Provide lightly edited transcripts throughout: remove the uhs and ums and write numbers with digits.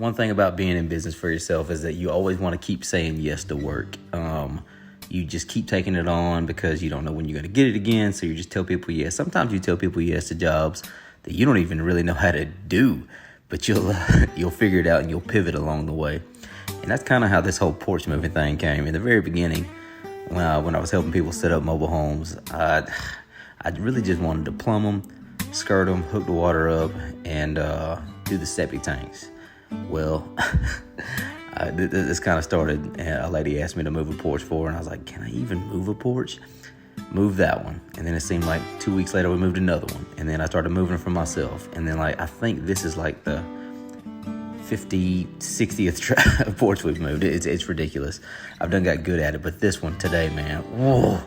one thing about being in business for yourself is that you always want to keep saying yes to work. You just keep taking it on because you don't know when you're going to get it again. So you just tell people yes. Sometimes you tell people yes to jobs that you don't even really know how to do, but you'll figure it out and you'll pivot along the way. And that's kind of how this whole porch moving thing came. In the very beginning, when I was helping people set up mobile homes, I really just wanted to plumb them, skirt them, hook the water up, and do the septic tanks. Well, this kind of started, a lady asked me to move a porch for her, and I was like, can I even move a porch? Move that one. And then it seemed like 2 weeks later we moved another one. And then I started moving for myself. And then I think this is like the 60th porch we've moved. It's ridiculous. I've done got good at it, but this one today, man, whoa,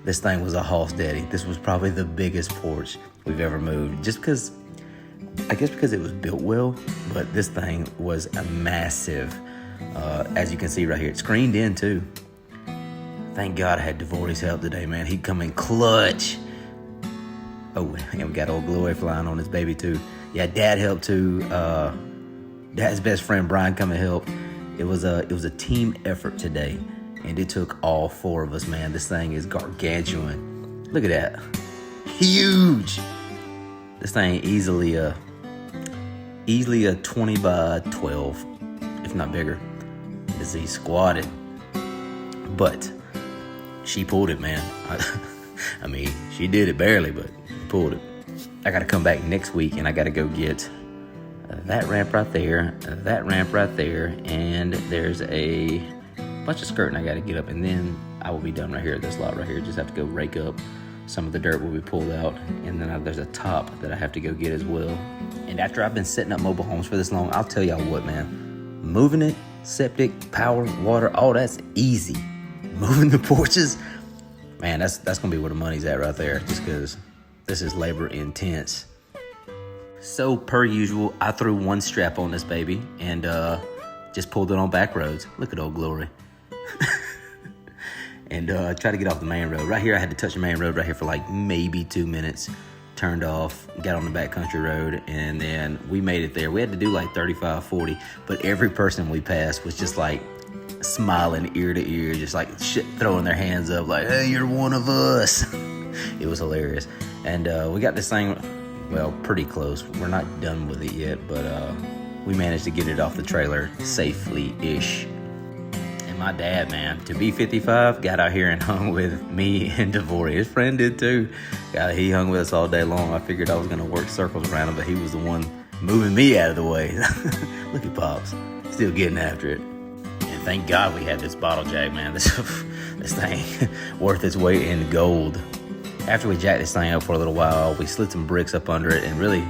this thing was a hoss daddy. This was probably the biggest porch we've ever moved. I guess because it was built well, but this thing was a massive. As you can see right here, it's screened in too. Thank God I had Devore's help today, man. He'd come in clutch. Oh, and we got old Glory flying on his baby too. Yeah, Dad helped too. Dad's best friend Brian come and help. It was a team effort today, and it took all four of us, man. This thing is gargantuan. Look at that, huge. This thing easily a 20 by 12, if not bigger. As he squatted, but she pulled it, man. I mean, she did it barely, but pulled it. I got to come back next week, and I got to go get that ramp right there, that ramp right there, and there's a bunch of skirting I got to get up, and then I will be done right here at this lot right here. Just have to go rake up. Some of the dirt will be pulled out, and then there's a top that I have to go get as well. And after I've been setting up mobile homes for this long, I'll tell y'all what, man. Moving it, septic, power, water, all that's easy. Moving the porches, man, that's gonna be where the money's at right there, just because this is labor intense. So per usual, I threw one strap on this baby and just pulled it on back roads. Look at old Glory. And try to get off the main road. Right here, I had to touch the main road right here for like maybe 2 minutes. Turned off, got on the back country road, and then we made it there. We had to do like 35, 40, but every person we passed was just like smiling ear to ear, just like throwing their hands up like, hey, you're one of us. It was hilarious. And we got this thing, well, pretty close. We're not done with it yet, but we managed to get it off the trailer safely-ish. My dad, man, to be 55, got out here and hung with me and Devore. His friend did too. He hung with us all day long. I figured I was going to work circles around him, but he was the one moving me out of the way. Look at Pops, still getting after it. And thank God we had this bottle jack, man. This thing worth its weight in gold. After we jacked this thing up for a little while, we slid some bricks up under it and really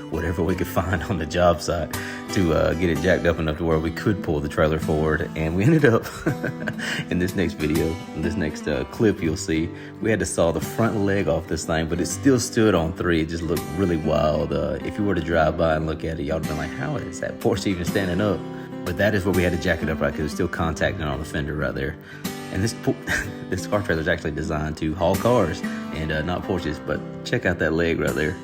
whatever we could find on the job site to get it jacked up enough to where we could pull the trailer forward. And we ended up in this next video, in this next clip you'll see, we had to saw the front leg off this thing, but it still stood on 3. It just looked really wild. If you were to drive by and look at it, y'all would have been like, how is that Porch even standing up? But that is where we had to jack it up right, because it's still contacting on the fender right there. And this car trailer is actually designed to haul cars and not porches, but check out that leg right there.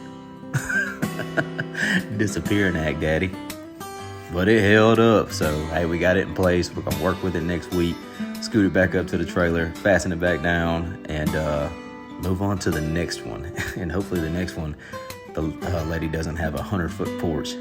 Disappearing act, daddy. But it held up, so hey, we got it in place. We're gonna work with it next week, scoot it back up to the trailer, fasten it back down, and move on to the next one. And hopefully the next one, the lady doesn't have a 100-foot porch.